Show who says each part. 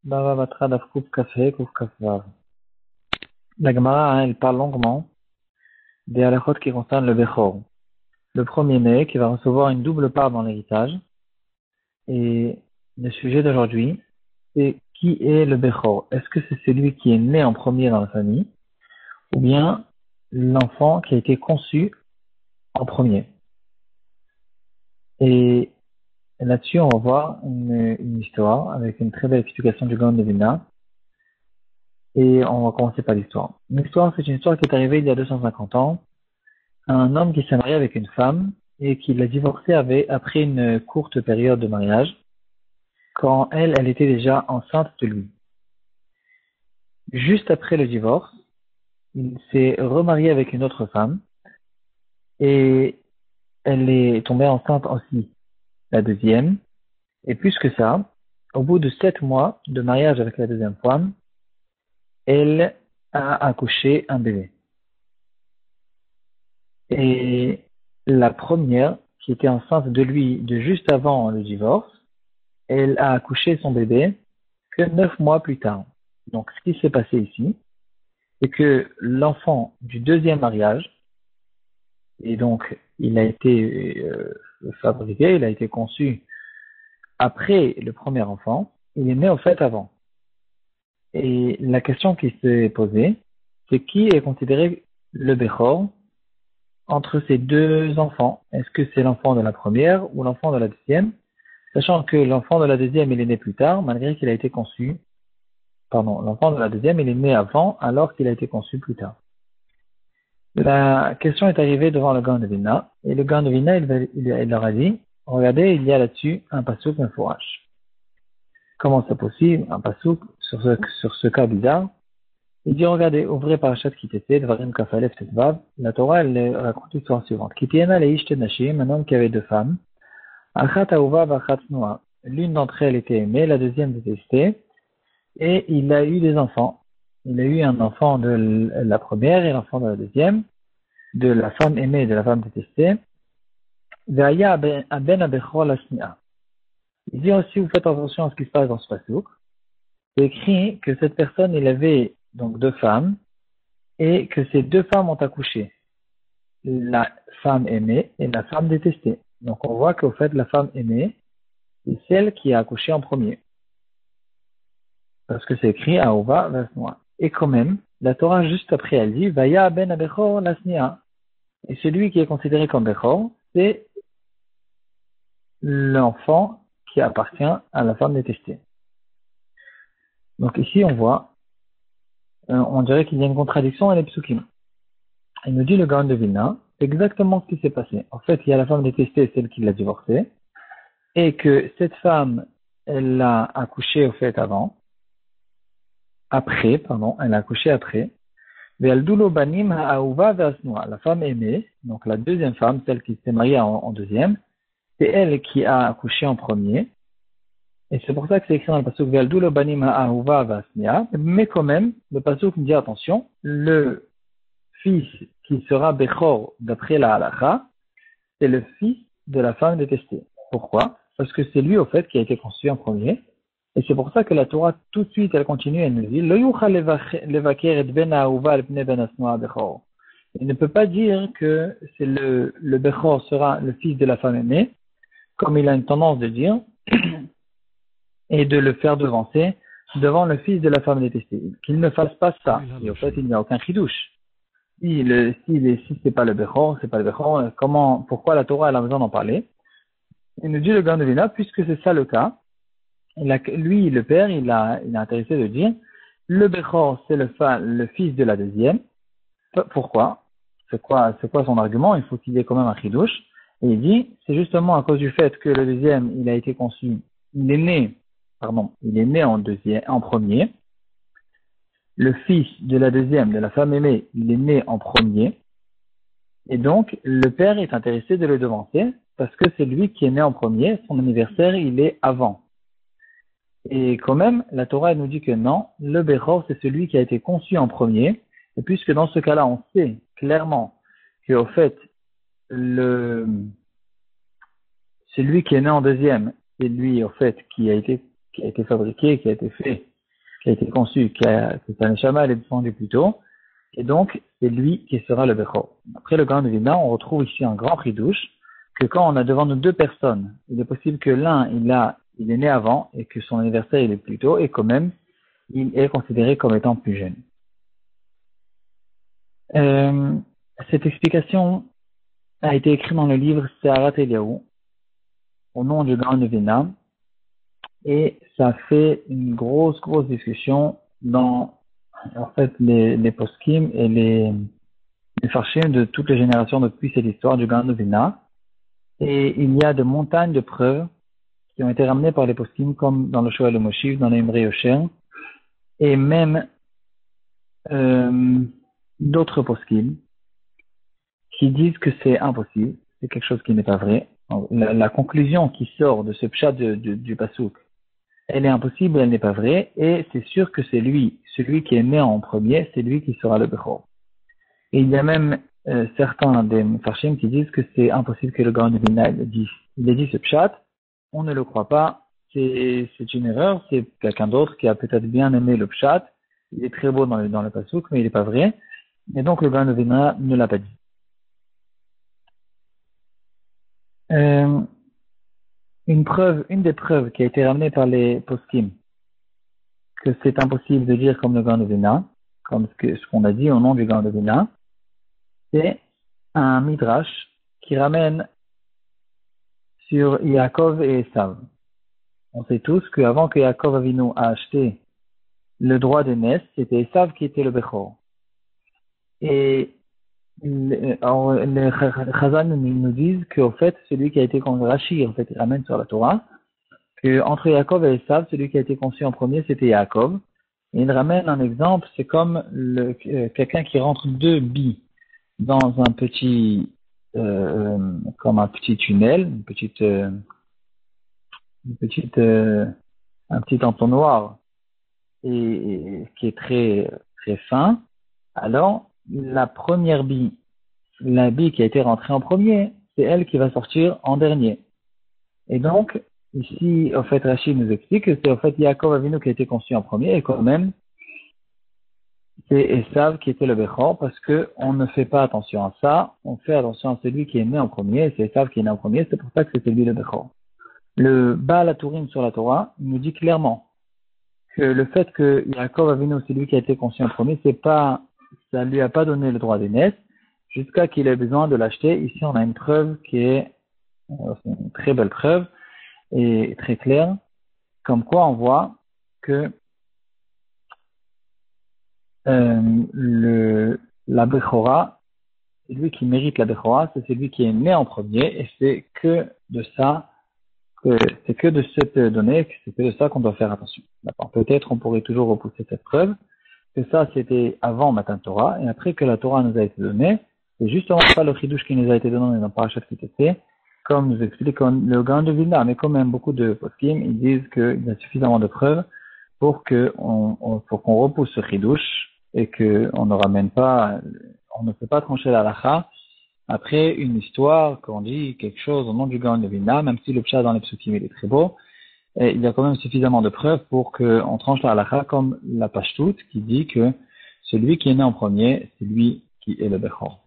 Speaker 1: Bava Batra Daf Kuf Kaf He Kuf Kaf Vav. La Gemara, elle parle longuement des halakhot qui concernent le Bechor. Le premier-né qui va recevoir une double part dans l'héritage. Et le sujet d'aujourd'hui, c'est qui est le Bechor? Est-ce que c'est celui qui est né en premier dans la famille ou bien l'enfant qui a été conçu en premier? Et là-dessus, on va voir une histoire avec une très belle explication du Gaon de Vilna. Et on va commencer par l'histoire. L'histoire, c'est une histoire qui est arrivée il y a 250 ans. Un homme qui s'est marié avec une femme et qui l'a divorcée après une courte période de mariage, quand elle était déjà enceinte de lui. Juste après le divorce, il s'est remarié avec une autre femme et elle est tombée enceinte aussi, la deuxième. Et plus que ça, au bout de 7 mois de mariage avec la deuxième femme, elle a accouché un bébé. Et la première, qui était enceinte de lui de juste avant le divorce, elle a accouché son bébé que 9 mois plus tard. Donc, ce qui s'est passé ici, c'est que l'enfant du deuxième mariage, et donc il a été fabriqué, il a été conçu après le premier enfant, il est né au fait avant. Et la question qui s'est posée, c'est qui est considéré le Bechor entre ces deux enfants? Est-ce que c'est l'enfant de la première ou l'enfant de la deuxième? Sachant que l'enfant de la deuxième, il est né plus tard, malgré qu'il a été conçu. Pardon, l'enfant de la deuxième, il est né avant, alors qu'il a été conçu plus tard. La question est arrivée devant le Gaon de Vilna, et le Gaon de Vilna, il leur a dit, regardez, il y a là-dessus un passouk mefourash. Comment c'est possible, un passouk, sur ce cas bizarre? Il dit, regardez, ouvrez Parashat Kitete, Dvarim Kafalef Tetvav, la Torah, elle raconte l'histoire suivante. Kitiena leish tenashim, un homme qui avait deux femmes, Achat ahuva v'achat noa. L'une d'entre elles était aimée, la deuxième détestée, et il a eu des enfants. Il a eu un enfant de la première et l'enfant de la deuxième, de la femme aimée et de la femme détestée. Ve'aya aben abechor lasnia. Il dit aussi, vous faites attention à ce qui se passe dans ce passouk. C'est écrit que cette personne, il avait donc deux femmes, et que ces deux femmes ont accouché. La femme aimée et la femme détestée. Donc on voit qu'au fait, la femme aimée, c'est celle qui a accouché en premier. Parce que c'est écrit à Ova Vasnoa. Et quand même, la Torah juste après elle dit Vaya ben abechor lasnia. Et celui qui est considéré comme Bechor, c'est l'enfant qui appartient à la femme détestée. Donc ici on voit, on dirait qu'il y a une contradiction dans les psukim. Il nous dit le Gaon de Vilna, c'est exactement ce qui s'est passé. En fait, il y a la femme détestée, celle qui l'a divorcée, et que cette femme, elle l'a accouché au fait elle a accouché après. La femme aimée, donc la deuxième femme, celle qui s'est mariée en deuxième, c'est elle qui a accouché en premier. Et c'est pour ça que c'est écrit dans le pasuk Ve'aldulo banim ha'ahuva v'asnia. Mais quand même, le pasuk nous dit attention, le fils qui sera Bechor d'après la halakha, c'est le fils de la femme détestée. Pourquoi? Parce que c'est lui au fait qui a été conçu en premier. Et c'est pour ça que la Torah, tout de suite, elle continue, elle nous dit, Lo yuchal levaker et ben ha'ahuva al pnei ben asnoa Bechor. Il ne peut pas dire que c'est le Bechor sera le fils de la femme aimée, comme il a une tendance de dire, et de le faire devancer devant le fils de la femme détestée. Qu'il ne fasse pas ça. Et au fait, il n'y a aucun chidouche. Si c'est pas le Bechor, c'est pas le Bechor, pourquoi la Torah elle a besoin d'en parler? Il nous dit le Gaon de Vilna, puisque c'est ça le cas, lui, le père, il a intéressé de dire, le Bechor, c'est le fils de la deuxième. Pourquoi? C'est quoi son argument? Il faut qu'il y ait quand même un chidouche. Et il dit, c'est justement à cause du fait que le deuxième, il a été conçu, il est né en premier. Le fils de la deuxième, de la femme aimée, il est né en premier. Et donc, le père est intéressé de le devancer parce que c'est lui qui est né en premier. Son anniversaire, il est avant. Et quand même, la Torah nous dit que non, le Bechor, c'est celui qui a été conçu en premier. Et puisque dans ce cas-là, on sait clairement qu'au fait, celui qui est né en deuxième, c'est lui, au fait, qui a été fabriqué, qui a été fait qui a été conçu, que sa neshama elle est descendue plus tôt, et donc c'est lui qui sera le Bechor. Après le Gan de Vina, on retrouve ici un grand chidouche, que quand on a devant nous deux personnes, il est possible que l'un il est né avant et que son anniversaire il est plus tôt, et quand même il est considéré comme étant plus jeune. Cette explication a été écrite dans le livre Seharat Eliyahu, au nom du Gan de Vina, et ça fait une grosse discussion dans en fait les poskim et les farshim de toutes les générations depuis cette histoire du Gan de Vina. Et il y a de montagnes de preuves qui ont été ramenées par les poskim, comme dans le Shoel Moshiv, dans l'Imre Yosher, et même d'autres poskim qui disent que c'est impossible, c'est quelque chose qui n'est pas vrai. La conclusion qui sort de ce pshat du Pasuk, elle est impossible, elle n'est pas vraie, et c'est sûr que c'est celui qui est né en premier, c'est lui qui sera le Bechor. Et il y a même certains des Farshim qui disent que c'est impossible que le Gan de Vina il ait dit ce pshat, on ne le croit pas, c'est une erreur, c'est quelqu'un d'autre qui a peut-être bien aimé le pshat, il est très beau dans le Pasuk, mais il n'est pas vrai, et donc le Gan de Vina ne l'a pas dit. Une des preuves qui a été ramenée par les poskim, que c'est impossible de dire comme le Gan de Vina, comme ce qu'on a dit au nom du Gan de Vina, c'est un midrash qui ramène sur Yaakov et Esav. On sait tous qu'avant que Yaakov Avinu a acheté le droit d'aînesse, c'était Esav qui était le Bechor. Et les Chazal nous disent qu'au fait, celui qui a été conçu, Rashi, en fait, il ramène sur la Torah, que entre Yaakov et Esav, celui qui a été conçu en premier, c'était Yaakov. Et il ramène un exemple, c'est comme quelqu'un qui rentre deux billes dans un petit, comme un petit tunnel, un petit entonnoir, et qui est très, très fin. Alors, la première bille, la bille qui a été rentrée en premier, c'est elle qui va sortir en dernier. Et donc, ici, en fait, Rachid nous explique que c'est en fait Yaakov Avinu qui a été conçu en premier, et quand même, c'est Esav qui était le Bechor, parce que on ne fait pas attention à ça, on fait attention à celui qui est né en premier, et c'est Esav qui est né en premier, c'est pour ça que c'était lui le Bechor. Le Baal HaTurim sur la Torah nous dit clairement que le fait que Yaakov Avinu, c'est lui qui a été conçu en premier, ça lui a pas donné le droit d'aînesse, jusqu'à qu'il ait besoin de l'acheter. Ici, on a une preuve qui est une très belle preuve et très claire, comme quoi on voit que la Bechora, c'est lui qui mérite la Bechora, c'est celui qui est né en premier, et c'est que de cette donnée, c'est que de ça qu'on doit faire attention. D'accord. Peut-être on pourrait toujours repousser cette preuve, que ça c'était avant Matan Torah, et après que la Torah nous a été donnée, c'est justement pas le chidouche qui nous a été donné dans Parashat Kitté, comme nous explique le Gan de Vilna, mais quand même beaucoup de poskim, ils disent qu'il y a suffisamment de preuves pour qu'on repousse ce chidouche, et qu'on ne ramène pas, on ne peut pas trancher la halakha après une histoire, quand on dit quelque chose au nom du Gan de Vilna, même si le pshat dans les psukim il est très beau, et il y a quand même suffisamment de preuves pour qu'on tranche la halakha comme la Pashtout qui dit que celui qui est né en premier, c'est lui qui est le Bechor.